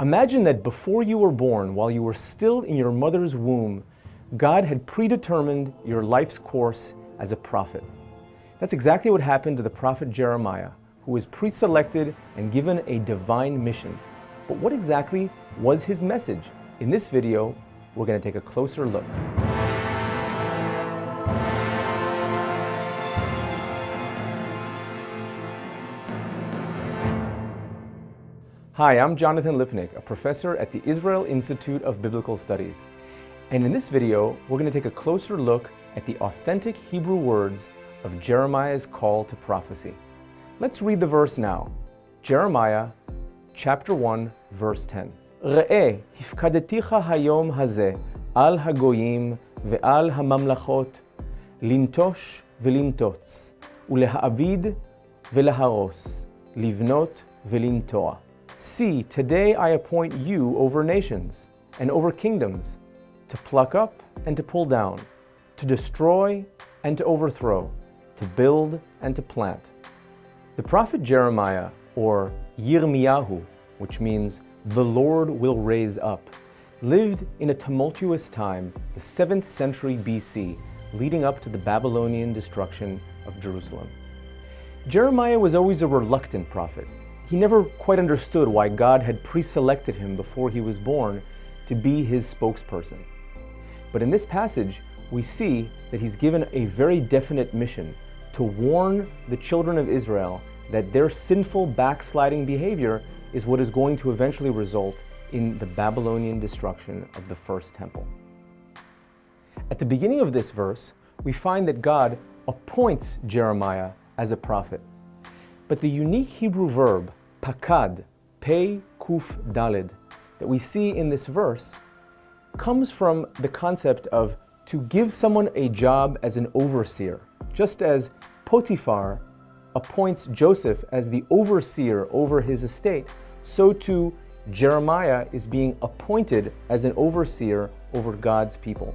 Imagine that before you were born, while you were still in your mother's womb, God had predetermined your life's course as a prophet. That's exactly what happened to the prophet Jeremiah, who was pre-selected and given a divine mission. But what exactly was his message? In this video, we're going to take a closer look. Hi, I'm Jonathan Lipnick, a professor at the Israel Institute of Biblical Studies. And in this video, we're going to take a closer look at the authentic Hebrew words of Jeremiah's call to prophecy. Let's read the verse now. Jeremiah, chapter 1, verse 10. ראה, הפקדתיך היום הזה על הגויים ועל הממלכות, לנטוש ולנטוץ, ולהעביד ולהרוס, לבנות ולנטוע. See, today I appoint you over nations and over kingdoms, to pluck up and to pull down, to destroy and to overthrow, to build and to plant. The prophet Jeremiah, or Yirmiyahu, which means the Lord will raise up, lived in a tumultuous time, the 7th century BC, leading up to the Babylonian destruction of Jerusalem. Jeremiah was always a reluctant prophet. He never quite understood why God had pre-selected him before he was born to be his spokesperson. But in this passage, we see that he's given a very definite mission to warn the children of Israel that their sinful backsliding behavior is what is going to eventually result in the Babylonian destruction of the first temple. At the beginning of this verse, we find that God appoints Jeremiah as a prophet. But the unique Hebrew verb, pakad, pei kuf daled, that we see in this verse comes from the concept of to give someone a job as an overseer. Just as Potiphar appoints Joseph as the overseer over his estate, so too Jeremiah is being appointed as an overseer over God's people.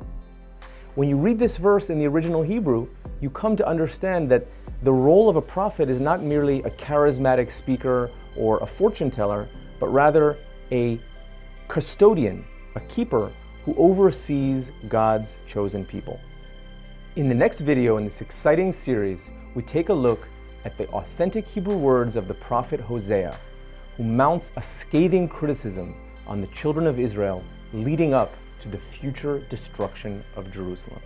When you read this verse in the original Hebrew, you come to understand that the role of a prophet is not merely a charismatic speaker or a fortune teller, but rather a custodian, a keeper who oversees God's chosen people. In the next video in this exciting series, we take a look at the authentic Hebrew words of the prophet Hosea, who mounts a scathing criticism on the children of Israel leading up to the future destruction of Jerusalem.